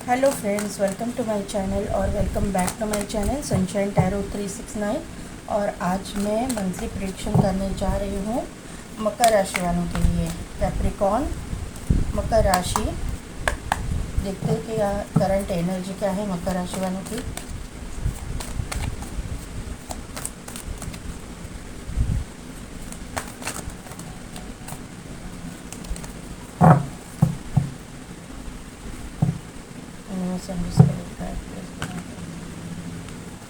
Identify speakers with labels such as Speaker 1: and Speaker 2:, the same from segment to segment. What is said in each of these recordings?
Speaker 1: Hello friends, welcome to my channel और welcome back to my channel sunshine tarot 369। और आज मैं monthly prediction करने जा रही हूँ मकर राशि वालों के लिए। कैप्रिकॉर्न मकर राशि, देखते हैं कि करंट एनर्जी क्या है मकर राशि वालों की।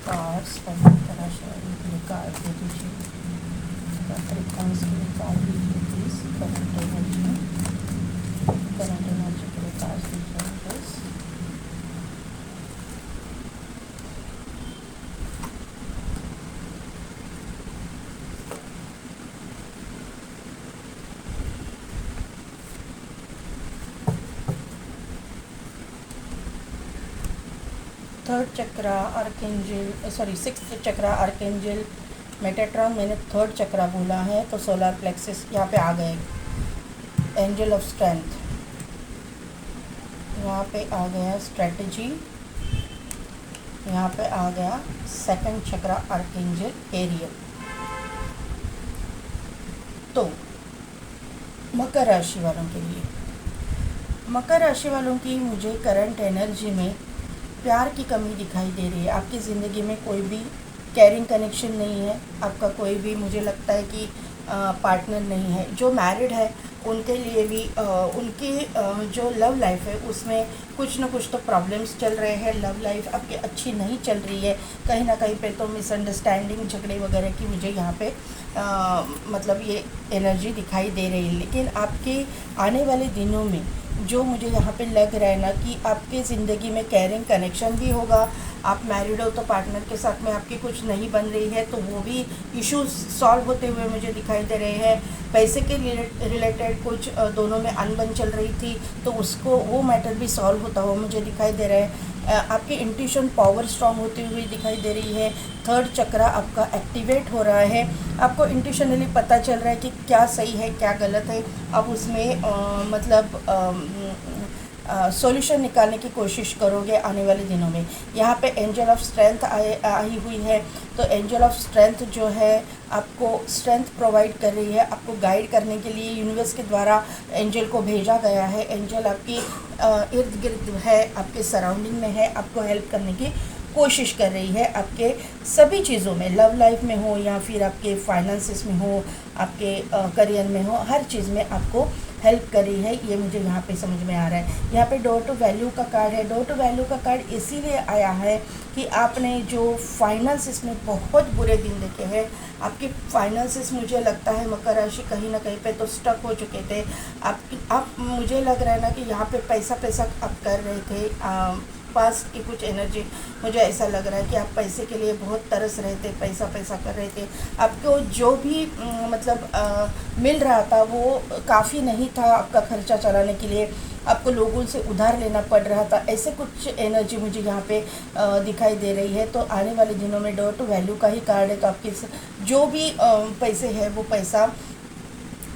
Speaker 1: कार्ड्स पर मकर राशि वालों के लिए कार्ड दे दीजिए। कैप्रिकॉर्न्स के लिए कार्ड दीजिए प्लीज़। करंट एनर्जी के लिए कार्ड दीजिए please. Third chakra archangel, sixth chakra archangel Metatron. मैंने थर्ड चक्रा बोला है तो सोलर प्लेक्सिस यहाँ पे आ गए। एंजल ऑफ स्ट्रेंथ यहाँ पे आ गया। स्ट्रेटजी यहाँ पे आ गया। सेकंड चक्रा आर्कएंजल एरियल। तो मकर राशि वालों के लिए, मकर राशि वालों की मुझे करंट एनर्जी में प्यार की कमी दिखाई दे रही है। आपकी ज़िंदगी में कोई भी कैरिंग कनेक्शन नहीं है। आपका कोई भी, मुझे लगता है कि पार्टनर नहीं है। जो मैरिड है उनके लिए भी उनकी जो लव लाइफ है उसमें कुछ ना कुछ तो प्रॉब्लम्स चल रहे हैं। लव लाइफ आपकी अच्छी नहीं चल रही है। कहीं ना कहीं पे तो मिसअंडरस्टैंडिंग, झगड़े वगैरह की मुझे यहाँ पे मतलब ये एनर्जी दिखाई दे रही है। लेकिन आपके आने वाले दिनों में जो मुझे यहाँ पे लग रहा है ना कि आपके ज़िंदगी में कैरिंग कनेक्शन भी होगा। आप मैरिड हो तो पार्टनर के साथ में आपकी कुछ नहीं बन रही है तो वो भी इश्यूज सॉल्व होते हुए मुझे दिखाई दे रहे हैं। पैसे के रिलेटेड कुछ दोनों में अनबन चल रही थी तो उसको वो मैटर भी सॉल्व होता हुआ मुझे दिखाई दे रहा है। आपकी इंट्यूशन पावर स्ट्रांग होती हुई दिखाई दे रही है। थर्ड चक्रा आपका एक्टिवेट हो रहा है। आपको इंट्यूशनली पता चल रहा है कि क्या सही है क्या गलत है। अब उसमें सॉल्यूशन निकालने की कोशिश करोगे आने वाले दिनों में। यहाँ पे एंजल ऑफ स्ट्रेंथ आई हुई है। तो एंजल ऑफ स्ट्रेंथ जो है आपको स्ट्रेंथ प्रोवाइड कर रही है। आपको गाइड करने के लिए यूनिवर्स के द्वारा एंजल को भेजा गया है। एंजल आपकी इर्द गिर्द है, आपके सराउंडिंग में है, आपको हेल्प करने की कोशिश कर रही है। आपके सभी चीज़ों में, लव लाइफ में हो या फिर आपके फाइनेंसिस में हो, आपके करियर में हो, हर चीज़ में आपको हेल्प कर रही है। ये मुझे यहाँ पे समझ में आ रहा है। यहाँ पे डोर टू वैल्यू का कार्ड है। डोर टू वैल्यू का कार्ड इसीलिए आया है कि आपने जो फाइनेंसिस में बहुत बुरे दिन देखे हैं। आपके फाइनेंसिस, मुझे लगता है मकर राशि कहीं ना कहीं पे तो स्टक हो चुके थे। आप मुझे लग रहा है ना कि यहाँ पे पैसा आप कर रहे थे। पास्ट की कुछ एनर्जी, मुझे ऐसा लग रहा है कि आप पैसे के लिए बहुत तरस रहे थे, पैसा कर रहे थे। आपको जो भी मिल रहा था वो काफ़ी नहीं था आपका खर्चा चलाने के लिए। आपको लोगों से उधार लेना पड़ रहा था। ऐसे कुछ एनर्जी मुझे यहाँ पे दिखाई दे रही है। तो आने वाले दिनों में डोर टू वैल्यू का ही कार्ड है। तो आपके जो भी पैसे हैं वो पैसा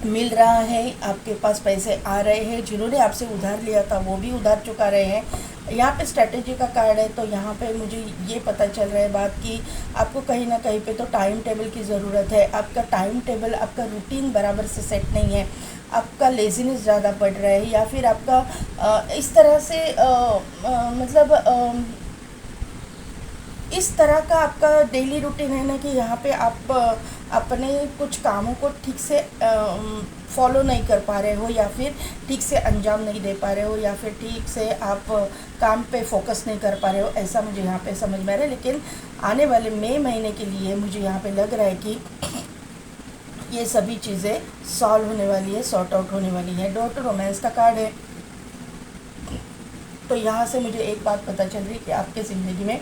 Speaker 1: मिल रहा है। आपके पास पैसे आ रहे हैं। जिन्होंने आपसे उधार लिया था वो भी उधार चुका रहे हैं। यहाँ पे स्ट्रेटजी का कार्ड है। तो यहाँ पे मुझे ये पता चल रहा है बात कि आपको कहीं ना कहीं पे तो टाइम टेबल की ज़रूरत है। आपका टाइम टेबल, आपका रूटीन बराबर से सेट नहीं है। आपका लेजीनेस ज़्यादा बढ़ रहा है या फिर आपका इस तरह से इस तरह का आपका डेली रूटीन है ना कि यहाँ पे आप अपने कुछ कामों को ठीक से फॉलो नहीं कर पा रहे हो या फिर ठीक से अंजाम नहीं दे पा रहे हो या फिर ठीक से आप काम पे फोकस नहीं कर पा रहे हो। ऐसा मुझे यहाँ पे समझ में आ रहा है। लेकिन आने वाले मई महीने के लिए मुझे यहाँ पे लग रहा है कि ये सभी चीज़ें सॉल्व होने वाली है, सॉर्ट आउट होने वाली है। डोर टू रोमांस का कार्ड है। तो यहाँ से मुझे एक बात पता चल रही है कि आपके ज़िंदगी में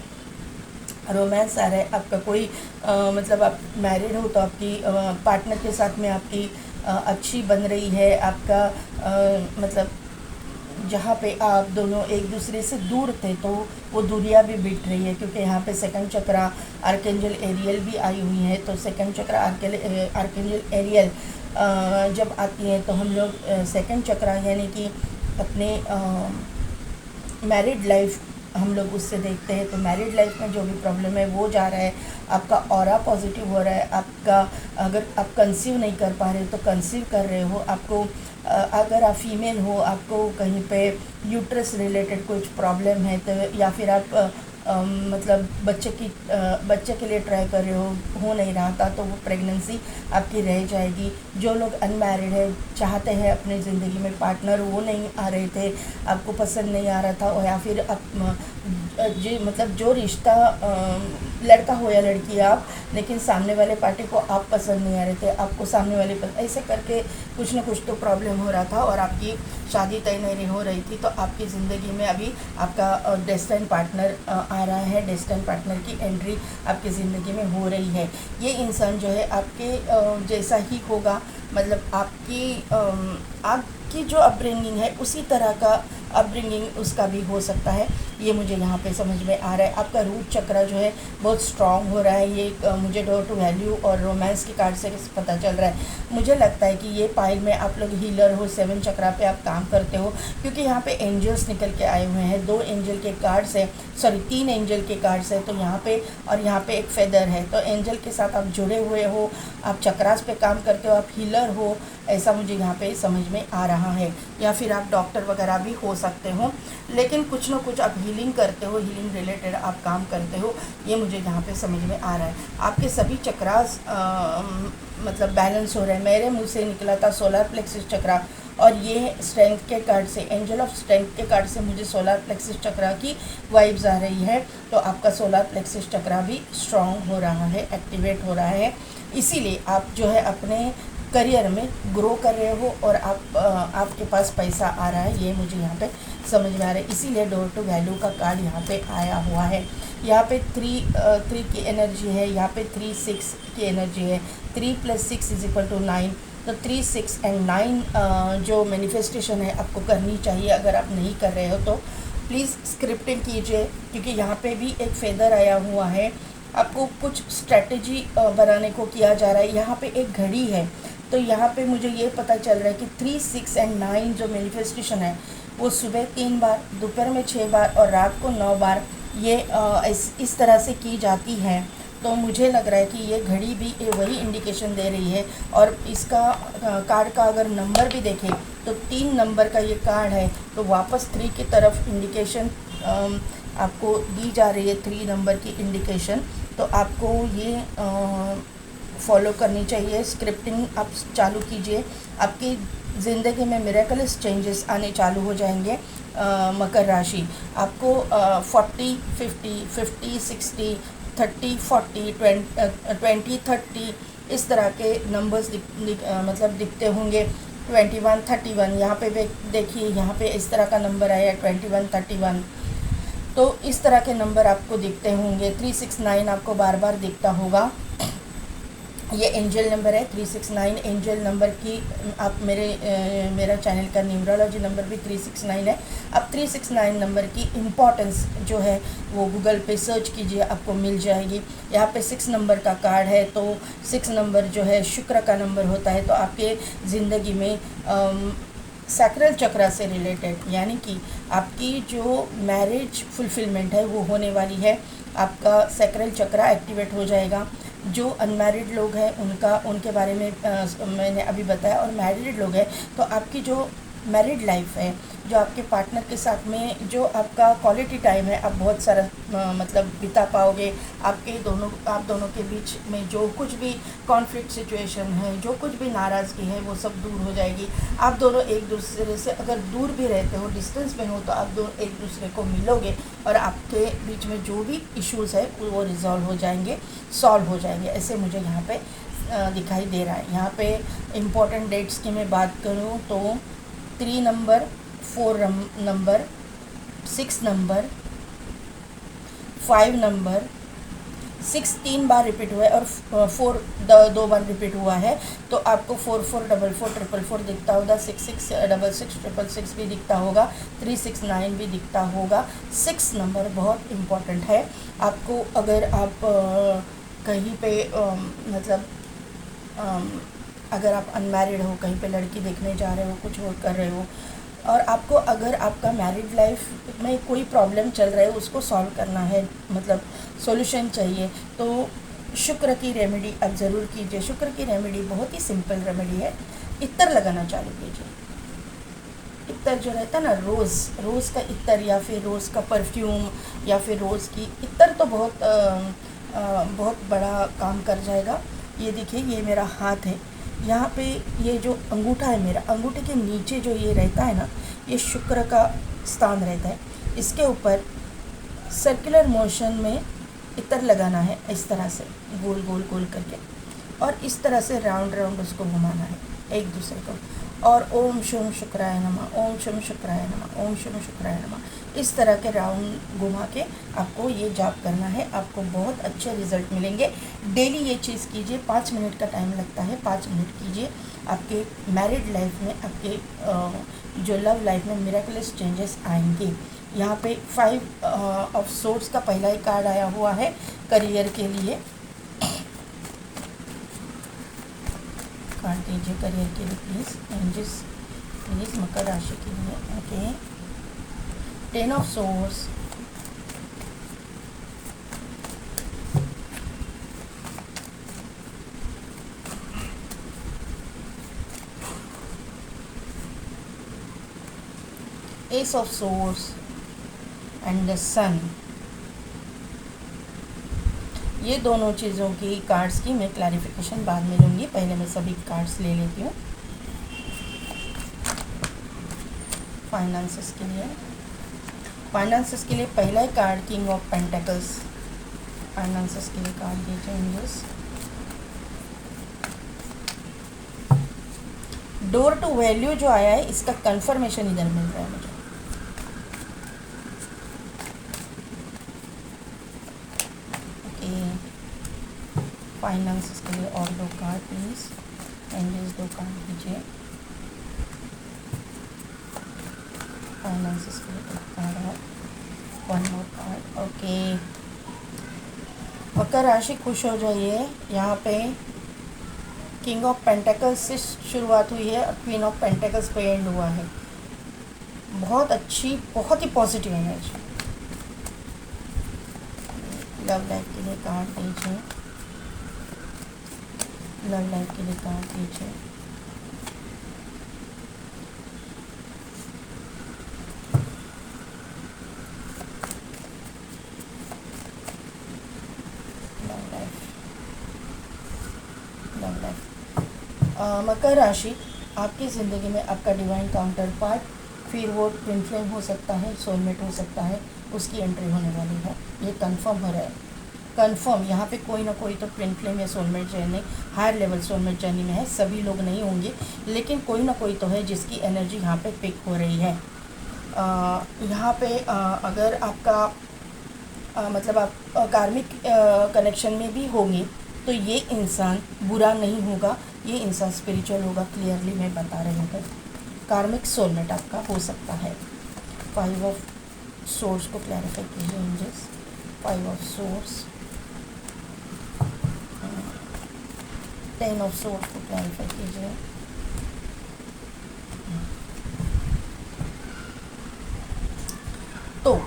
Speaker 1: रोमांस आ रहा है। आपका कोई आप मैरिड हो तो आपकी पार्टनर के साथ में आपकी अच्छी बन रही है। आपका जहाँ पे आप दोनों एक दूसरे से दूर थे तो वो दूरियां भी बीत रही है। क्योंकि यहाँ पे सेकंड चक्रा आर्कएंजल एरियल भी आई हुई है। तो सेकंड चक्रा आर्कएंजल एरियल जब आती है तो हम लोग सेकंड चक्रा यानी कि अपने मैरिड लाइफ हम लोग उससे देखते हैं, तो मैरिड लाइफ में जो भी प्रॉब्लम है वो जा रहा है, आपका ऑरा पॉजिटिव हो रहा है, आपका अगर आप कंसीव नहीं कर पा रहे हो तो कंसीव कर रहे हो, आपको अगर आप फीमेल हो, आपको कहीं पे यूट्रस रिलेटेड कुछ प्रॉब्लम है तो, या फिर आप मतलब बच्चे के लिए ट्राई कर रहे हो नहीं रहा था तो वो प्रेगनेंसी आपकी रह जाएगी। जो लोग अनमैरिड है, चाहते हैं अपनी ज़िंदगी में पार्टनर, वो नहीं आ रहे थे, आपको पसंद नहीं आ रहा था, और या फिर आप जो मतलब जो रिश्ता लड़का हो या लड़की आप, लेकिन सामने वाले पार्टी को आप पसंद नहीं आ रहे थे, आपको सामने वाले ऐसे करके कुछ ना कुछ तो प्रॉब्लम हो रहा था और आपकी शादी तय नहीं हो रही थी। तो आपकी ज़िंदगी में अभी आपका डेस्टिनी पार्टनर आ रहा है, डेस्टिनी पार्टनर की एंट्री आपकी ज़िंदगी में हो रही है। ये इंसान जो है आपके जैसा ही होगा, मतलब आपकी जो अपब्रिंगिंग है उसी तरह का अपब्रिंगिंग उसका भी हो सकता है। ये मुझे यहाँ पे समझ में आ रहा है। आपका रूट चक्र जो है बहुत स्ट्रांग हो रहा है। ये मुझे डोर टू वैल्यू और रोमांस की कार्ड से पता चल रहा है। मुझे लगता है कि ये पाइल में आप लोग हीलर हो, 7 चक्रा पे आप काम करते हो, क्योंकि यहाँ पे एंजल्स निकल के आए हुए हैं। 2 एंजल के कार्ड्स है, सॉरी 3 एंजल के कार्ड्स है, तो यहाँ पे और यहाँ पे एक फेदर है। तो एंजल के साथ आप जुड़े हुए हो, आप चक्रास पे काम करते हो, आप हीलर हो, ऐसा मुझे यहाँ पे समझ में आ रहा है। या फिर आप डॉक्टर वगैरह भी हो सकते हो, लेकिन कुछ ना कुछ आप हीलिंग करते हो, हीलिंग रिलेटेड आप काम करते हो, ये मुझे यहाँ पे समझ में आ रहा है। आपके सभी चक्रास मतलब बैलेंस हो रहे हैं। मेरे मुंह से निकला था सोलर प्लेक्सिस चक्रा, और ये स्ट्रेंथ के कार्ड से, एंजल ऑफ स्ट्रेंथ के कार्ड से मुझे सोलर प्लेक्सिस चक्रा की वाइब्स आ रही है। तो आपका सोलर प्लेक्सिस चक्रा भी स्ट्रॉन्ग हो रहा है, एक्टिवेट हो रहा है। इसीलिए आप जो है अपने करियर में ग्रो कर रहे हो और आपके पास पैसा आ रहा है, ये मुझे यहाँ पे समझ में आ रहा है। इसीलिए डोर टू वैल्यू का कार्ड यहाँ पे आया हुआ है। यहाँ पे 3 की एनर्जी है, यहाँ पे 3 6 की एनर्जी है। 3 + 6 = 9। तो 3 6 एंड 9 जो मैनिफेस्टेशन है आपको करनी चाहिए। अगर आप नहीं कर रहे हो तो प्लीज़ स्क्रिप्टिंग कीजिए, क्योंकि यहाँ पे भी एक फेदर आया हुआ है। आपको कुछ स्ट्रेटजी बनाने को किया जा रहा है। यहाँ पे एक घड़ी है, तो यहाँ पे मुझे ये पता चल रहा है कि 3 6 एंड 9 जो मैनिफेस्टेशन है वो सुबह 3 बार, दोपहर में 6 बार और रात को 9 बार ये इस तरह से की जाती है। तो मुझे लग रहा है कि ये घड़ी भी वही इंडिकेशन दे रही है। और इसका कार्ड का अगर नंबर भी देखें तो 3 नंबर का ये कार्ड है, तो वापस 3 की तरफ इंडिकेशन आपको दी जा रही है, 3 नंबर की इंडिकेशन। तो आपको ये फॉलो करनी चाहिए। स्क्रिप्टिंग आप चालू कीजिए, आपकी ज़िंदगी में मिरेकलस चेंजेस आने चालू हो जाएंगे। मकर राशि आपको 40 50 50 60 30 40 20 30 इस तरह के नंबर्स मतलब दिखते होंगे। 21 31 यहाँ पे देखिए, यहाँ पे इस तरह का नंबर आया 21 31। तो इस तरह के नंबर आपको दिखते होंगे। 369 आपको बार बार दिखता होगा। ये एंजल नंबर है 369। एंजल नंबर की आप मेरा चैनल का न्यूमरोलॉजी नंबर भी 369 है। अब 369 नंबर की इम्पॉर्टेंस जो है वो गूगल पे सर्च कीजिए, आपको मिल जाएगी। यहाँ पे 6 नंबर का कार्ड है, तो 6 नंबर जो है शुक्र का नंबर होता है। तो आपके ज़िंदगी में सैक्रल चक्रा से रिलेटेड, यानी कि आपकी जो मैरिज फुलफिलमेंट है वो होने वाली है। आपका सैक्रल चक्रा एक्टिवेट हो जाएगा। जो अनमैरिड लोग हैं उनके बारे में मैंने अभी बताया, और मैरिड लोग हैं तो आपकी जो मैरिड लाइफ है, जो आपके पार्टनर के साथ में जो आपका क्वालिटी टाइम है, आप बहुत सारा मतलब बिता पाओगे। आप दोनों के बीच में जो कुछ भी कॉन्फ्लिक्ट सिचुएशन है, जो कुछ भी नाराज़गी है, वो सब दूर हो जाएगी। आप दोनों एक दूसरे से अगर दूर भी रहते हो, डिस्टेंस में हो, तो आप दोनों एक दूसरे को मिलोगे और आपके बीच में जो भी इश्यूज़ है वो रिजॉल्व हो जाएंगे, सॉल्व हो जाएंगे। ऐसे मुझे यहाँ पे दिखाई दे रहा है। यहाँ पे इम्पॉर्टेंट डेट्स की मैं बात करूँ तो 3 नंबर, 4 नंबर, 6 नंबर, 5 नंबर, 6 3 बार रिपीट हुआ है और 4 2 बार रिपीट हुआ है। तो आपको 4 4 4 4 4 4 दिखता होगा, 6 6 6 6 6 भी दिखता होगा, 369 भी दिखता होगा। 6 नंबर बहुत इम्पॉर्टेंट है आपको। अगर आप कहीं पे मतलब अगर आप अनमैरिड हो, कहीं पे लड़की देखने जा रहे हो, कुछ और कर रहे हो, और आपको अगर आपका मैरिड लाइफ में कोई प्रॉब्लम चल रहा है उसको सॉल्व करना है, मतलब सॉल्यूशन चाहिए, तो शुक्र की रेमेडी आप ज़रूर कीजिए। शुक्र की रेमेडी बहुत ही सिंपल रेमेडी है। इत्र लगाना चालू कीजिए। इत्र जो रहता है ना, रोज़ का इत्र या फिर रोज़ का परफ्यूम या फिर रोज़ की इत्र तो बहुत बड़ा काम कर जाएगा। ये देखिए, ये मेरा हाथ है, यहाँ पे ये जो अंगूठा है मेरा, अंगूठे के नीचे जो ये रहता है ना, ये शुक्र का स्थान रहता है। इसके ऊपर सर्कुलर मोशन में इत्र लगाना है, इस तरह से गोल गोल गोल करके, और इस तरह से राउंड राउंड उसको घुमाना है एक दूसरे को। और ओम शोम शुक्राय नमः, ओम शोम शुक्राय नमः, ओम शोम शुक्राय नमः, इस तरह के राउंड घुमा के आपको ये जाप करना है। आपको बहुत अच्छे रिजल्ट मिलेंगे। डेली ये चीज़ कीजिए। 5 मिनट का टाइम लगता है, 5 मिनट कीजिए। आपके मैरिड लाइफ में, आपके जो लव लाइफ में मिरेकुलस चेंजेस आएंगे। यहाँ पे 5 ऑफ सोर्स का पहला ही कार्ड आया हुआ है करियर के लिए। कार्ड दीजिए करियर के लिए प्लीज़, एंजल्स प्लीज़, मकर राशि के लिए। Okay, 10 of swords, ace of swords and the sun. ये दोनों चीज़ों की कार्ड्स की मैं क्लैरिफिकेशन बाद में लूँगी। पहले मैं सभी कार्ड्स ले लेती हूँ। फाइनेंसेस के लिए, फाइनेंसेस के लिए पहला ही card king of pentacles. Finances के लिए कार्ड दीजिए एंजल्स। डोर टू वैल्यू जो आया है, इसका कंफर्मेशन इधर मिल रहा है मुझे। फाइनेंस के लिए और 2 कार्ड प्लीज़, एंजल्स 2 कार्ड दीजिए। फाइनेंस के लिए 1 कार्ड और 1 मोर कार्ड। ओके, मकर राशि खुश हो जाइए। यहाँ पे किंग ऑफ पेंटिकल्स से शुरुआत हुई है और क्वीन ऑफ पेंटिकल्स पे एंड हुआ है। बहुत अच्छी, बहुत ही पॉजिटिव एनर्जी। लव लाइफ के लिए कार्ड दीजिए। लव लाइफ के लिए कार्ड दीजिए। Love life. मकर राशि, आपकी ज़िंदगी में आपका डिवाइन काउंटर पार्ट, फिर वो ट्विन फ्लेम हो सकता है, सोलमेट हो सकता है, उसकी एंट्री होने वाली है। ये कंफर्म हो रहा है, कंफर्म। यहाँ पे कोई ना कोई तो ट्विन फ्लेम या soulmate journey, higher level soulmate journey में है। सभी लोग नहीं होंगे, लेकिन कोई ना कोई तो है जिसकी एनर्जी यहाँ पे पिक हो रही है। यहाँ पे अगर आपका मतलब आप कार्मिक कनेक्शन में भी होंगे तो ये इंसान बुरा नहीं होगा, ये इंसान स्पिरिचुअल होगा। क्लियरली मैं बता रही हूँ, कार्मिक सोलमेट आपका हो सकता है। 5 ऑफ सोर्स को क्लैरिफाई कीजिए angels. 5 of source, 10 of source को क्लैरिफाई कीजिए। तो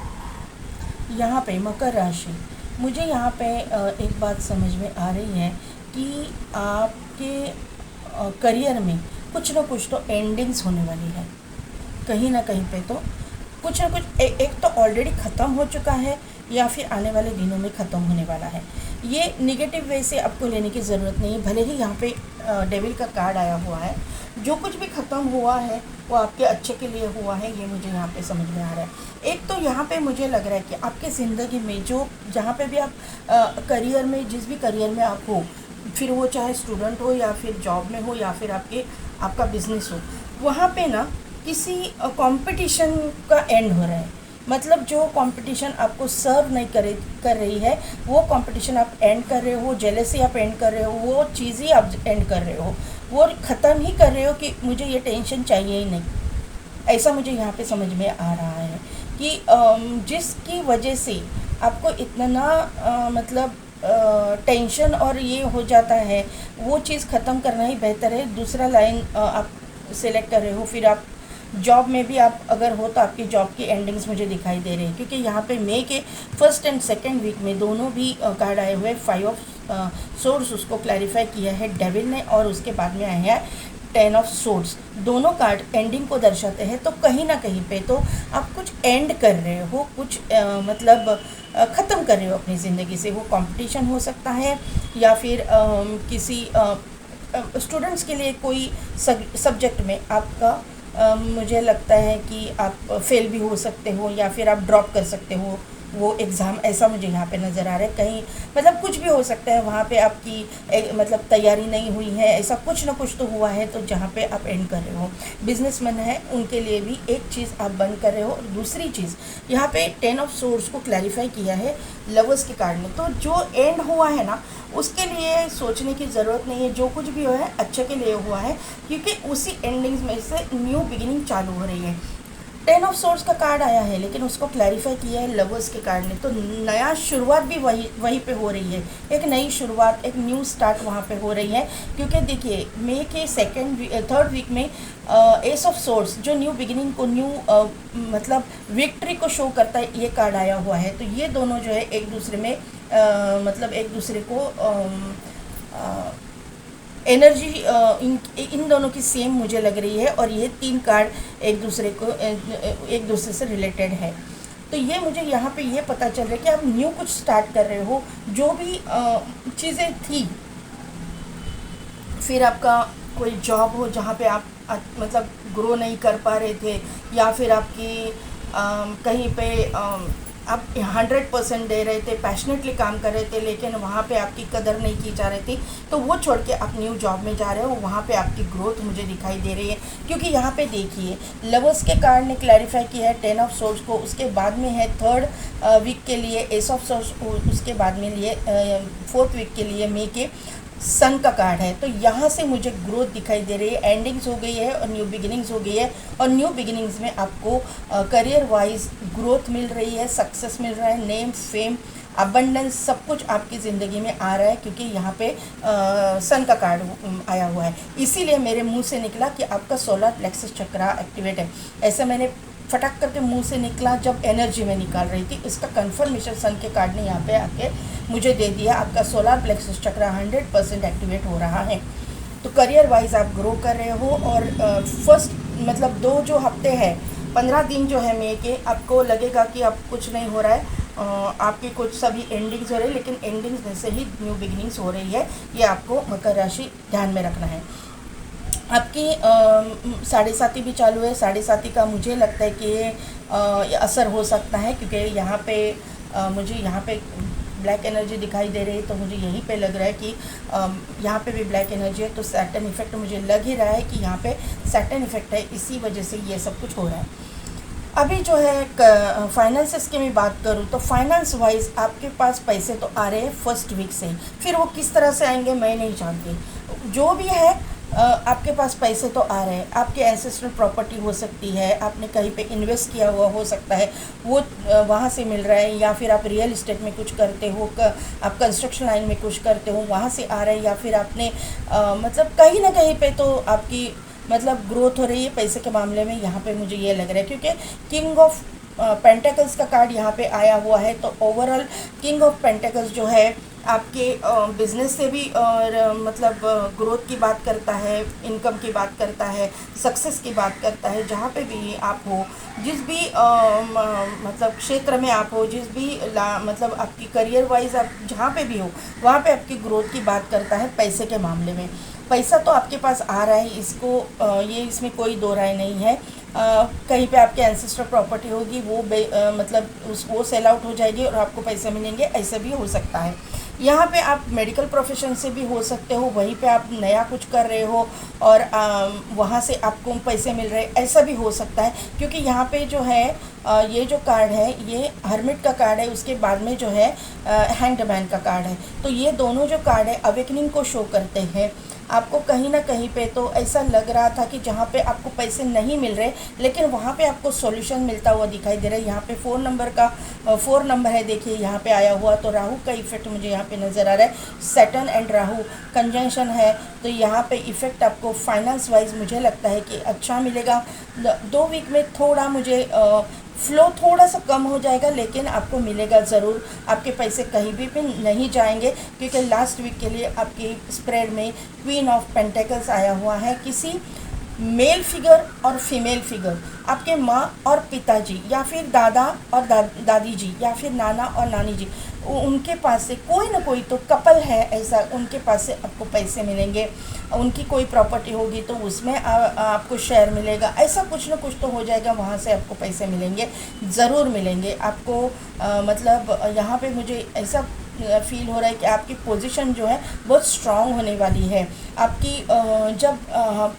Speaker 1: यहाँ पे मकर राशि, मुझे यहाँ पे एक बात समझ में आ रही है कि आपके करियर में कुछ ना कुछ तो एंडिंग्स होने वाली है। कहीं ना कहीं पे तो कुछ ना कुछ एक तो ऑलरेडी ख़त्म हो चुका है या फिर आने वाले दिनों में ख़त्म होने वाला है। ये निगेटिव वे से आपको लेने की ज़रूरत नहीं है। भले ही यहाँ पे डेविल का कार्ड आया हुआ है, जो कुछ भी ख़त्म हुआ है वो आपके अच्छे के लिए हुआ है, ये मुझे यहाँ पे समझ में आ रहा है। एक तो यहाँ पे मुझे लग रहा है कि आपके ज़िंदगी में जो जहाँ पे भी आप करियर में, जिस भी करियर में आप हो, फिर वो चाहे स्टूडेंट हो या फिर जॉब में हो या फिर आपका बिजनेस हो, वहाँ पे ना किसी कंपटीशन का एंड हो रहा है। मतलब जो कंपटीशन आपको सर्व नहीं कर रही है, वो कंपटीशन आप एंड कर रहे हो, जेलसी आप एंड कर रहे हो, वो चीज़ ही आप एंड कर रहे हो, वो ख़त्म ही कर रहे हो कि मुझे ये टेंशन चाहिए ही नहीं। ऐसा मुझे यहाँ पे समझ में आ रहा है कि जिसकी वजह से आपको इतना मतलब टेंशन और ये हो जाता है, वो चीज़ ख़त्म करना ही बेहतर है। दूसरा लाइन आप सेलेक्ट कर रहे हो, फिर आप जॉब में भी आप अगर हो तो आपकी जॉब की एंडिंग्स मुझे दिखाई दे रही है, क्योंकि यहाँ पे मई के फर्स्ट एंड सेकेंड वीक में दोनों भी कार्ड आए हुए। 5 ऑफ सोर्स उसको क्लैरिफाई किया है डेविल ने, और उसके बाद में आए हैं 10 ऑफ सोर्स। दोनों कार्ड एंडिंग को दर्शाते हैं। तो कहीं ना कहीं पे तो आप कुछ एंड कर रहे हो, कुछ मतलब ख़त्म कर रहे हो अपनी ज़िंदगी से। वो कंपटीशन हो सकता है, या फिर किसी स्टूडेंट्स के लिए कोई सब्जेक्ट में आपका मुझे लगता है कि आप फेल भी हो सकते हो, या फिर आप ड्रॉप कर सकते हो वो एग्ज़ाम। ऐसा मुझे यहाँ पे नज़र आ रहा है। कहीं मतलब कुछ भी हो सकता है वहाँ पे आपकी मतलब तैयारी नहीं हुई है, ऐसा कुछ ना कुछ तो हुआ है, तो जहाँ पे आप एंड कर रहे हो। बिजनेसमैन है उनके लिए भी एक चीज़ आप बंद कर रहे हो। और दूसरी चीज़ यहाँ पे 10 ऑफ सोर्स को क्लैरिफाई किया है लवर्स के कार्ड में। तो जो एंड हुआ है ना, उसके लिए सोचने की ज़रूरत नहीं है। जो कुछ भी हुआ है अच्छे के लिए हुआ है, क्योंकि उसी एंडिंग्स में से न्यू बिगिनिंग चालू हो रही है। 10 ऑफ सोर्स का कार्ड आया है, लेकिन उसको क्लैरिफाई किया है लवर्स के कार्ड ने। तो नया शुरुआत भी वहीं पे हो रही है। एक नई शुरुआत, एक न्यू स्टार्ट वहाँ पे हो रही है। क्योंकि देखिए मई के थर्ड वीक में एस ऑफ सोर्स जो न्यू बिगिनिंग को, न्यू मतलब विक्ट्री को शो करता है, ये कार्ड आया हुआ है। तो ये दोनों जो है एक दूसरे में मतलब एक दूसरे को एनर्जी इन दोनों की सेम मुझे लग रही है। और ये 3 कार्ड एक दूसरे से रिलेटेड है। तो ये मुझे यहाँ पे ये पता चल रहा है कि आप न्यू कुछ स्टार्ट कर रहे हो। जो भी चीज़ें थी, फिर आपका कोई जॉब हो जहाँ पे आप मतलब ग्रो नहीं कर पा रहे थे, या फिर आपकी कहीं पे आप 100% दे रहे थे, पैशनेटली काम कर रहे थे, लेकिन वहाँ पे आपकी कदर नहीं की जा रही थी, तो वो छोड़ के आप न्यू जॉब में जा रहे हो। वहाँ पे आपकी ग्रोथ मुझे दिखाई दे रही है। क्योंकि यहाँ पे देखिए लवर्स के कार्ड ने क्लैरिफाई किया है 10 ऑफ सोर्स को। उसके बाद में है थर्ड वीक के लिए एस ऑफ सोर्स, उसके बाद में लिए फोर्थ वीक के लिए मई के सन का कार्ड है। तो यहाँ से मुझे ग्रोथ दिखाई दे रही है। एंडिंग्स हो गई है और न्यू बिगिनिंग्स हो गई है। और न्यू बिगिनिंग्स में आपको करियर वाइज ग्रोथ मिल रही है, सक्सेस मिल रहा है, नेम, फेम, अबंडेंस, सब कुछ आपकी ज़िंदगी में आ रहा है। क्योंकि यहाँ पे सन का कार्ड आया हुआ है। इसीलिए मेरे मुंह से निकला कि आपका सोलर प्लेक्सस चक्रा एक्टिवेट है। ऐसा मैंने फटक करके मुंह से निकला जब एनर्जी में निकाल रही थी। इसका कंफर्मेशन सन के कार्ड ने यहाँ पे आके मुझे दे दिया। आपका सोलर प्लेक्सस चक्रा 100% एक्टिवेट हो रहा है। तो करियर वाइज आप ग्रो कर रहे हो। और फर्स्ट मतलब 2 जो हफ्ते हैं, 15 दिन जो है मई के, आपको लगेगा कि अब कुछ नहीं हो रहा है, आपकी कुछ सभी एंडिंग्स हो रही है, लेकिन एंडिंग्स में से ही न्यू बिगिनिंग्स हो रही है। ये आपको मकर राशि ध्यान में रखना है। आपकी साढ़े साथी भी चालू है। साढ़े साथी का मुझे लगता है कि ये असर हो सकता है, क्योंकि यहाँ पे मुझे यहाँ पे ब्लैक एनर्जी दिखाई दे रही है। तो मुझे यहीं पे लग रहा है कि यहाँ पे भी ब्लैक एनर्जी है। तो सैटर्न इफेक्ट मुझे लग ही रहा है कि यहाँ पे सैटर्न इफेक्ट है, इसी वजह से ये सब कुछ हो रहा है। अभी जो है फाइनेंसेस की मैं बात करूँ तो फाइनेंस वाइज आपके पास पैसे तो आ रहे हैं फर्स्ट वीक से ही। फिर वो किस तरह से आएंगे मैं नहीं जानती। जो भी है आपके पास पैसे तो आ रहे हैं। आपके एंसेस्ट्रल प्रॉपर्टी हो सकती है, आपने कहीं पे इन्वेस्ट किया हुआ हो सकता है, वो वहाँ से मिल रहा है। या फिर आप रियल इस्टेट में कुछ करते हो, आप कंस्ट्रक्शन लाइन में कुछ करते हो, वहाँ से आ रहे हैं। या फिर आपने मतलब कहीं ना कहीं पे तो आपकी मतलब ग्रोथ हो रही है पैसे के मामले में। यहाँ पे मुझे ये लग रहा है, क्योंकि किंग ऑफ पेंटेकल्स का कार्ड यहाँ पे आया हुआ है। तो ओवरऑल किंग ऑफ पेंटेकल्स जो है आपके बिजनेस से भी और मतलब ग्रोथ की बात करता है, इनकम की बात करता है, सक्सेस की बात करता है। जहाँ पे भी आप हो, जिस भी मतलब क्षेत्र में आप हो, जिस भी मतलब आपकी करियर वाइज आप जहाँ पे भी हो, वहाँ पे आपकी ग्रोथ की बात करता है। पैसे के मामले में पैसा तो आपके पास आ रहा है, इसको ये इसमें कोई दो राय नहीं है। कहीं पे आपके एंसेस्टर प्रॉपर्टी होगी, वो मतलब वो सेल आउट हो जाएगी और आपको पैसे मिलेंगे, ऐसा भी हो सकता है। यहाँ पे आप मेडिकल प्रोफेशन से भी हो सकते हो, वहीं पे आप नया कुछ कर रहे हो और वहाँ से आपको पैसे मिल रहे, ऐसा भी हो सकता है। क्योंकि यहाँ पे जो है ये जो कार्ड है ये हर्मिट का कार्ड है, उसके बाद में जो है हैंग्ड मैन का कार्ड है। तो ये दोनों जो कार्ड है अवेकनिंग को शो करते हैं। आपको कहीं ना कहीं पे तो ऐसा लग रहा था कि जहाँ पे आपको पैसे नहीं मिल रहे, लेकिन वहाँ पे आपको सॉल्यूशन मिलता हुआ दिखाई दे रहा है। यहाँ पे 4 नंबर है, देखिए यहाँ पे आया हुआ। तो राहु का इफेक्ट मुझे यहाँ पे नज़र आ रहा है। सैटर्न एंड राहु कंजंक्शन है, तो यहाँ पे इफेक्ट आपको फाइनेंस वाइज मुझे लगता है कि अच्छा मिलेगा। 2 वीक में थोड़ा मुझे फ्लो थोड़ा सा कम हो जाएगा, लेकिन आपको मिलेगा ज़रूर। आपके पैसे कहीं भी नहीं जाएंगे, क्योंकि लास्ट वीक के लिए आपकी स्प्रेड में क्वीन ऑफ पेंटेकल्स आया हुआ है। किसी मेल फिगर और फीमेल फिगर, आपके माँ और पिताजी या फिर दादा और दादी जी या फिर नाना और नानी जी, उनके पास से कोई ना कोई तो कपल है ऐसा, उनके पास से आपको पैसे मिलेंगे। उनकी कोई प्रॉपर्टी होगी तो उसमें आपको शेयर मिलेगा। ऐसा कुछ ना कुछ तो हो जाएगा, वहाँ से आपको पैसे मिलेंगे, ज़रूर मिलेंगे आपको। मतलब यहाँ पे मुझे ऐसा फील हो रहा है कि आपकी पोजीशन जो है बहुत स्ट्रांग होने वाली है। आपकी जब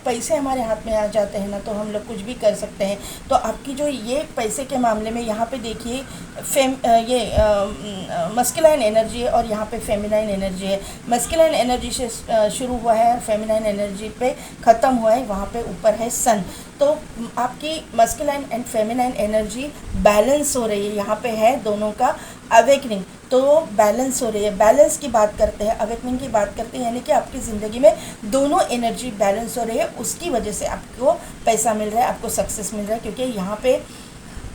Speaker 1: पैसे हमारे हाथ में आ जाते हैं ना, तो हम लोग कुछ भी कर सकते हैं। तो आपकी जो ये पैसे के मामले में यहाँ पे देखिए मस्कुलाइन एनर्जी है और यहाँ पे फेमिनाइन एनर्जी है। मस्कुलाइन एनर्जी से शुरू हुआ है और फेमिनाइन एनर्जी पे ख़त्म हुआ है, वहाँ पे ऊपर है सन। तो आपकी masculine and feminine energy balance हो रही है, यहाँ पे है दोनों का अवेकनिंग, तो बैलेंस हो रही है। बैलेंस की बात करते हैं, अवेकनिंग की बात करते हैं, यानी कि आपकी ज़िंदगी में दोनों एनर्जी बैलेंस हो रही है। उसकी वजह से आपको पैसा मिल रहा है, आपको सक्सेस मिल रहा है। क्योंकि यहाँ पे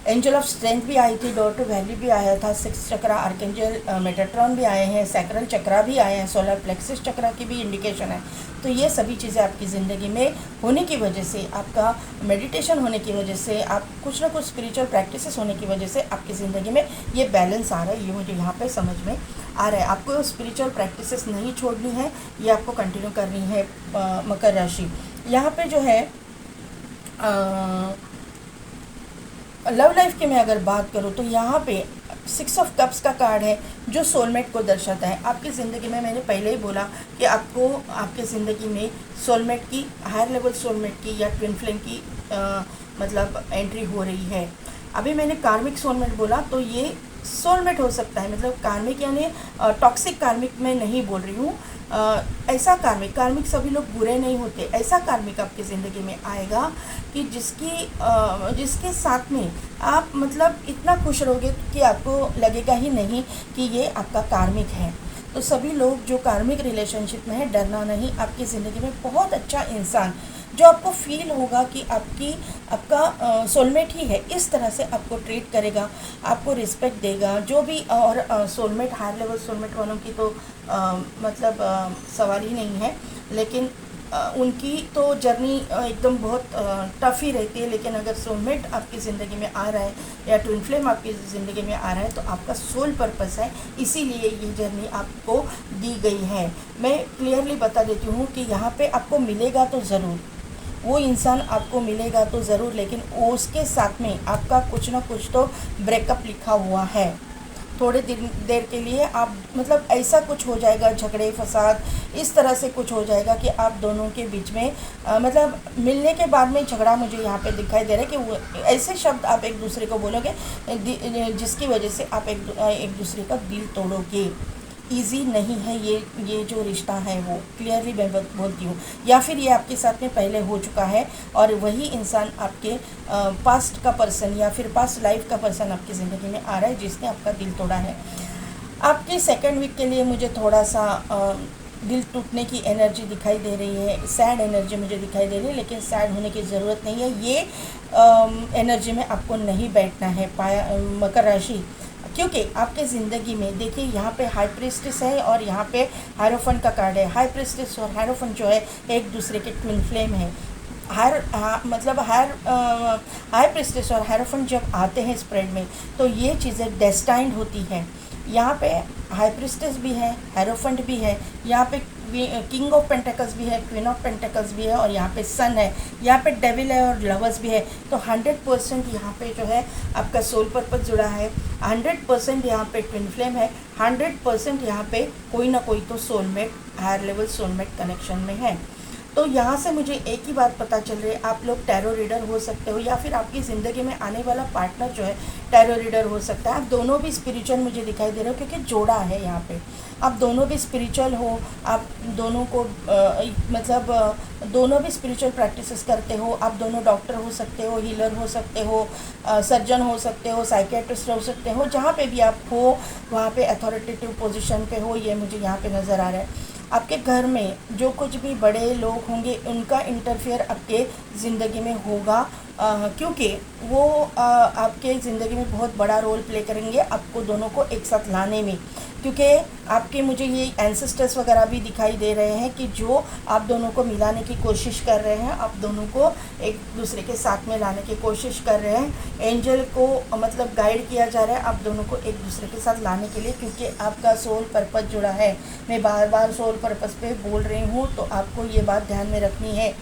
Speaker 1: एंजल ऑफ स्ट्रेंथ भी आई थी, डोर टू वैल्यू भी आया था, 6 चक्रा आर्केंजल मेटाट्रॉन भी आए हैं, सैक्रल चक्रा भी आए हैं, सोलर प्लेक्सस चक्रा की भी इंडिकेशन है। तो ये सभी चीज़ें आपकी ज़िंदगी में होने की वजह से, आपका मेडिटेशन होने की वजह से, आप कुछ ना कुछ स्पिरिचुअल प्रैक्टिसेस होने की वजह से आपकी ज़िंदगी में ये बैलेंस आ रहा है। ये मुझे यहाँ पे समझ में आ रहा है। आपको स्पिरिचुअल प्रैक्टिसेस नहीं छोड़नी है, ये आपको कंटिन्यू करनी है। मकर राशि यहाँ पे जो है लव लाइफ की मैं अगर बात करूँ तो यहाँ पे 6 ऑफ कप्स का कार्ड है, जो सोलमेट को दर्शाता है। आपकी ज़िंदगी में मैंने पहले ही बोला कि आपको आपकी ज़िंदगी में सोलमेट की, हायर लेवल सोलमेट की या ट्विन फ्लेम की मतलब एंट्री हो रही है। अभी मैंने कार्मिक सोलमेट बोला, तो ये सोलमेट हो सकता है, मतलब कार्मिक यानी टॉक्सिक कार्मिक मैं नहीं बोल रही हूँ। ऐसा कार्मिक सभी लोग बुरे नहीं होते। ऐसा कार्मिक आपकी ज़िंदगी में आएगा कि जिसके साथ में आप मतलब इतना खुश रहोगे कि आपको लगेगा ही नहीं कि ये आपका कार्मिक है। तो सभी लोग जो कार्मिक रिलेशनशिप में है, डरना नहीं। आपकी ज़िंदगी में बहुत अच्छा इंसान जो आपको फील होगा कि आपका सोलमेट ही है, इस तरह से आपको ट्रीट करेगा, आपको रिस्पेक्ट देगा जो भी। और सोलमेट, हायर लेवल सोलमेट वालों की तो मतलब सवाल ही नहीं है, लेकिन उनकी तो जर्नी एकदम बहुत टफ़ ही रहती है। लेकिन अगर सोलमेट आपकी ज़िंदगी में आ रहा है या ट्विन फ्लेम आपकी ज़िंदगी में आ रहा है, तो आपका सोल पर्पस है, इसीलिए ये जर्नी आपको दी गई है। मैं क्लियरली बता देती हूँ कि यहाँ पे आपको मिलेगा तो ज़रूर, वो इंसान आपको मिलेगा तो ज़रूर, लेकिन उसके साथ में आपका कुछ ना कुछ तो ब्रेकअप लिखा हुआ है। थोड़े देर के लिए आप मतलब ऐसा कुछ हो जाएगा, झगड़े फसाद इस तरह से कुछ हो जाएगा कि आप दोनों के बीच में मतलब मिलने के बाद में झगड़ा मुझे यहाँ पे दिखाई दे रहा है कि वो ऐसे शब्द आप एक दूसरे को बोलोगे जिसकी वजह से आप एक दूसरे का दिल तोड़ोगे। ईजी नहीं है ये जो रिश्ता है, वो क्लियरली मैं बोलती हूँ। या फिर ये आपके साथ में पहले हो चुका है और वही इंसान आपके पास्ट का पर्सन या फिर पास्ट लाइफ का पर्सन आपकी ज़िंदगी में आ रहा है जिसने आपका दिल तोड़ा है। आपके सेकंड वीक के लिए मुझे थोड़ा सा दिल टूटने की एनर्जी दिखाई दे रही है, सैड एनर्जी मुझे दिखाई दे रही है, लेकिन सैड होने की ज़रूरत नहीं है। ये एनर्जी में आपको नहीं बैठना है मकर राशि, क्योंकि आपके ज़िंदगी में देखिए यहाँ पे हाई प्रिस्टेस है और यहाँ पे हायरोफेंट का कार्ड है। हाई प्रिस्टेस और हायरोफेंट जो है एक दूसरे के ट्विन फ्लेम है। मतलब हाई प्रिस्टेस और हायरोफेंट जब आते हैं स्प्रेड में, तो ये चीज़ें डेस्टाइंड होती हैं। यहाँ पे हाई प्रिस्टेस भी है, हायरोफेंट भी है, यहाँ पे किंग ऑफ पेंटेकल्स भी है, क्वीन ऑफ पेंटेकल्स भी है और यहाँ पे सन है, यहाँ पे डेविल है और लवर्स भी है। तो 100% यहाँ पे जो है आपका सोल पर्पस जुड़ा है, 100% यहाँ पे ट्विन फ्लेम है, 100% यहाँ पे कोई ना कोई तो soulmate, higher level soulmate connection में है। तो यहाँ से मुझे एक ही बात पता चल रही है, आप लोग टैरो रीडर हो सकते हो या फिर आपकी ज़िंदगी में आने वाला पार्टनर जो है टैरो रीडर हो सकता है। आप दोनों भी स्पिरिचुअल मुझे दिखाई दे रहे हो, क्योंकि जोड़ा है यहाँ पे। आप दोनों भी स्पिरिचुअल हो, आप दोनों को दोनों भी स्पिरिचुअल प्रैक्टिसेस करते हो। आप दोनों डॉक्टर हो सकते हो, हीलर हो सकते हो, सर्जन हो सकते हो, साइकेट्रिस्ट हो सकते हो। जहाँ पे भी आप हो वहाँ पे अथॉरिटेटिव पोजीशन पे हो, ये मुझे यहाँ पे नज़र आ रहा है। आपके घर में जो कुछ भी बड़े लोग होंगे उनका इंटरफेयर आपके ज़िंदगी में होगा, क्योंकि वो आपके ज़िंदगी में बहुत बड़ा रोल प्ले करेंगे आपको दोनों को एक साथ लाने में। क्योंकि आपके मुझे ये एंसेस्टर्स वगैरह भी दिखाई दे रहे हैं कि जो आप दोनों को मिलाने की कोशिश कर रहे हैं, आप दोनों को एक दूसरे के साथ में लाने की कोशिश कर रहे हैं। एंजल को मतलब गाइड किया जा रहा है आप दोनों को एक दूसरे के साथ लाने के लिए, क्योंकि आपका सोल पर्पस जुड़ा है। मैं बार बार सोल पर्पस पे बोल रही हूँ, तो आपको ये बात ध्यान में रखनी है।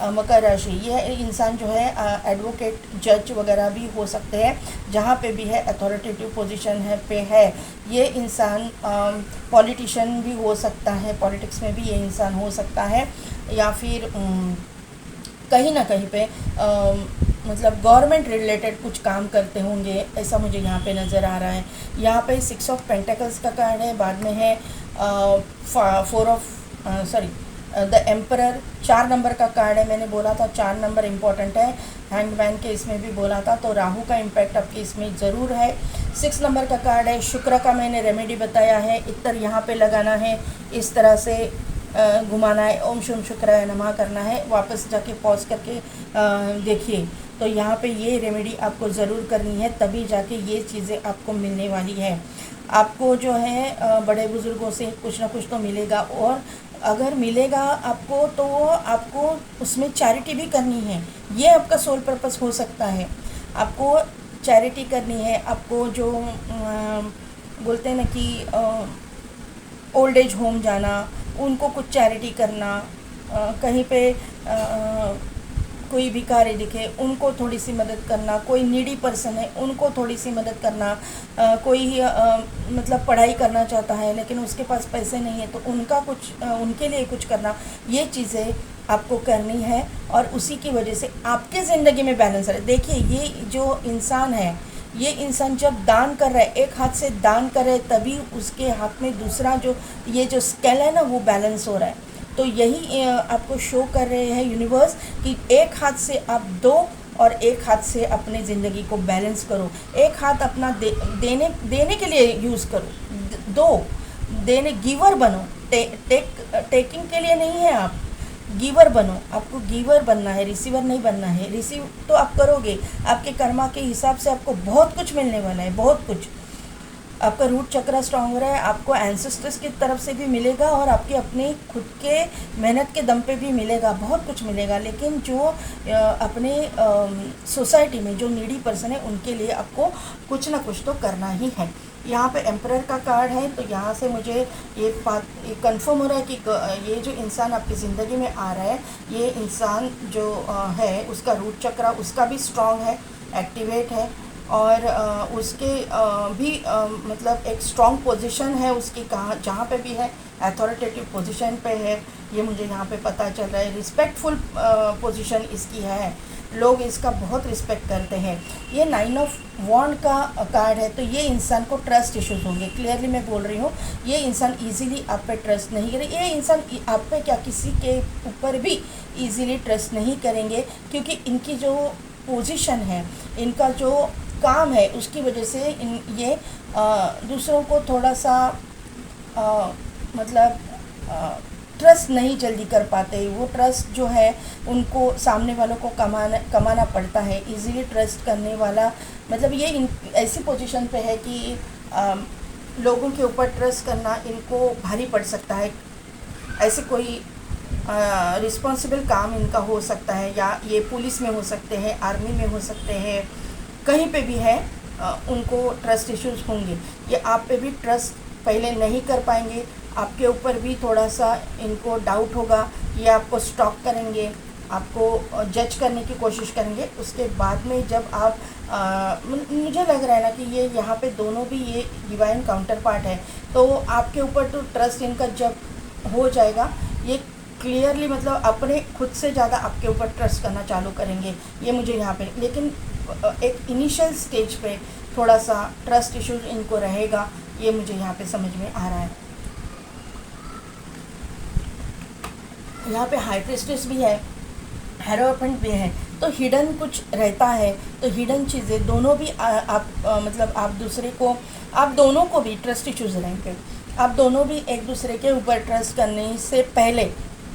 Speaker 1: मकर राशि, यह इंसान जो है एडवोकेट, जज वगैरह भी हो सकते हैं, जहाँ पे भी है अथॉरिटेटिव पोजीशन है पे है। ये इंसान पॉलिटिशियन भी हो सकता है, पॉलिटिक्स में भी ये इंसान हो सकता है, या फिर कहीं ना कहीं पे मतलब गवर्नमेंट रिलेटेड कुछ काम करते होंगे, ऐसा मुझे यहाँ पे नज़र आ रहा है। यहाँ पे 6 ऑफ पेंटिकल्स का कार्ड है, बाद में है 4 द एम्परर, 4 नंबर का कार्ड है। मैंने बोला था 4 नंबर इम्पॉर्टेंट है, हैंगमैन के इसमें भी बोला था, तो राहु का इम्पैक्ट आपके इसमें ज़रूर है। 6 नंबर का कार्ड है, शुक्र का मैंने रेमेडी बताया है, इतर यहाँ पे लगाना है, इस तरह से घुमाना है, ओम शुम शुक्राय नमः करना है, वापस जाके पॉज करके देखिए। तो यहाँ पे ये रेमेडी आपको ज़रूर करनी है, तभी जाके ये चीज़ें आपको मिलने वाली है। आपको जो है बड़े बुज़ुर्गों से कुछ ना कुछ तो मिलेगा, और अगर मिलेगा आपको तो आपको उसमें चैरिटी भी करनी है। ये आपका सोल पर्पस हो सकता है, आपको चैरिटी करनी है। आपको जो बोलते हैं ना कि ओल्ड एज होम जाना, उनको कुछ चैरिटी करना, कहीं पे कोई भिखारी दिखे उनको थोड़ी सी मदद करना, कोई नीडी पर्सन है उनको थोड़ी सी मदद करना, कोई मतलब पढ़ाई करना चाहता है लेकिन उसके पास पैसे नहीं है तो उनका कुछ उनके लिए कुछ करना, ये चीज़ें आपको करनी है। और उसी की वजह से आपके ज़िंदगी में बैलेंस रहे। देखिए, ये जो इंसान है, ये इंसान जब दान कर रहा है, एक हाथ से दान कर रहा है, तभी उसके हाथ में दूसरा जो ये जो स्केल है ना, वो बैलेंस हो रहा है। तो यही आपको शो कर रहे हैं यूनिवर्स कि एक हाथ से आप दो और एक हाथ से अपने ज़िंदगी को बैलेंस करो। एक हाथ अपना देने के लिए यूज़ करो, दो देने, गिवर बनो। टेकिंग के लिए नहीं है, आप गिवर बनो। आपको गिवर बनना है, रिसीवर नहीं बनना है। रिसीव तो आप करोगे, आपके कर्मा के हिसाब से आपको बहुत कुछ मिलने वाला है, बहुत कुछ। आपका रूट चक्र स्ट्रांग हो रहा है, आपको एंसेस्टर्स की तरफ से भी मिलेगा और आपके अपने खुद के मेहनत के दम पे भी मिलेगा, बहुत कुछ मिलेगा। लेकिन जो अपने सोसाइटी में जो नीडी पर्सन है उनके लिए आपको कुछ ना कुछ तो करना ही है। यहाँ पे एम्परर का कार्ड है, तो यहाँ से मुझे ये बात कंफर्म हो रहा है कि ये जो इंसान आपकी ज़िंदगी में आ रहा है, ये इंसान जो है उसका रूट चक्र उसका भी स्ट्रांग है, एक्टिवेट है, और उसके भी मतलब एक स्ट्रॉन्ग पोजीशन है उसकी, कहाँ जहाँ पे भी है अथॉरिटेटिव पोजीशन पे है, ये मुझे यहाँ पे पता चल रहा है। रिस्पेक्टफुल पोजीशन इसकी है, लोग इसका बहुत रिस्पेक्ट करते हैं। ये 9 ऑफ वॉन्ड का कार्ड है, तो ये इंसान को ट्रस्ट इश्यूज होंगे। क्लियरली मैं बोल रही हूँ, ये इंसान इजीली आप पे ट्रस्ट नहीं करे। ये इंसान आप पे क्या, किसी के ऊपर भी इजीली ट्रस्ट नहीं करेंगे, क्योंकि इनकी जो पोजीशन है, इनका जो काम है, उसकी वजह से ये दूसरों को थोड़ा सा मतलब ट्रस्ट नहीं जल्दी कर पाते। वो ट्रस्ट जो है उनको सामने वालों को कमाना पड़ता है। इजीली ट्रस्ट करने वाला मतलब ये ऐसी पोजीशन पे है कि लोगों के ऊपर ट्रस्ट करना इनको भारी पड़ सकता है। ऐसे कोई रिस्पॉन्सिबल काम इनका हो सकता है, या ये पुलिस में हो सकते हैं, आर्मी में हो सकते हैं, कहीं पे भी है, उनको ट्रस्ट इश्यूज होंगे। ये आप पे भी ट्रस्ट पहले नहीं कर पाएंगे, आपके ऊपर भी थोड़ा सा इनको डाउट होगा। ये आपको स्टॉक करेंगे, आपको जज करने की कोशिश करेंगे। उसके बाद में जब आप मुझे लग रहा है ना कि ये यहाँ पे दोनों भी ये डिवाइन काउंटर पार्ट है, तो आपके ऊपर तो ट्रस्ट इनका जब हो जाएगा, ये क्लियरली मतलब अपने खुद से ज़्यादा आपके ऊपर ट्रस्ट करना चालू करेंगे, ये मुझे यहाँ पे। लेकिन एक इनिशियल स्टेज पे थोड़ा सा ट्रस्ट इश्यूज इनको रहेगा, ये मुझे यहाँ पे समझ में आ रहा है। यहाँ पे हाई प्रीस्टेस भी है, हेरोफेंट भी है, तो हिडन कुछ रहता है। तो हिडन चीज़ें दोनों भी मतलब आप दोनों को भी ट्रस्ट इश्यूज रहेंगे। आप दोनों भी एक दूसरे के ऊपर ट्रस्ट करने से पहले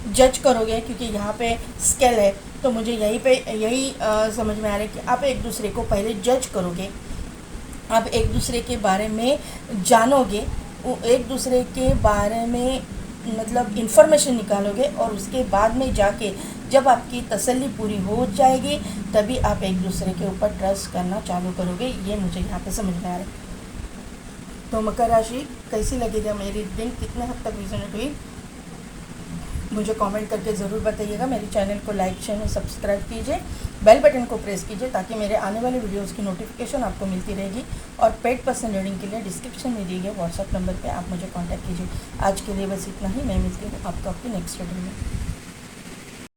Speaker 1: जज करोगे, क्योंकि यहाँ पे स्केल है। तो मुझे यही समझ में आ रहा है कि आप एक दूसरे को पहले जज करोगे, आप एक दूसरे के बारे में जानोगे, एक दूसरे के बारे में मतलब इन्फॉर्मेशन निकालोगे, और उसके बाद में जाके जब आपकी तसल्ली पूरी हो जाएगी तभी आप एक दूसरे के ऊपर ट्रस्ट करना चालू करोगे, ये मुझे यहाँ पे समझ में आ रहा है। तो मकर राशि कैसी लगेगा मेरी रीडिंग, कितने हद तक रिजोनेट हुई, मुझे कमेंट करके ज़रूर बताइएगा। मेरे चैनल को लाइक शेयर और सब्सक्राइब कीजिए, बेल बटन को प्रेस कीजिए ताकि मेरे आने वाले वीडियोस की नोटिफिकेशन आपको मिलती रहेगी। और पेड पर्सन रीडिंग के लिए डिस्क्रिप्शन में दिए गए व्हाट्सएप नंबर पे आप मुझे कांटेक्ट कीजिए। आज के लिए बस इतना ही, मैं मिलती हूँ आपको आपकी नेक्स्ट वीडियो में।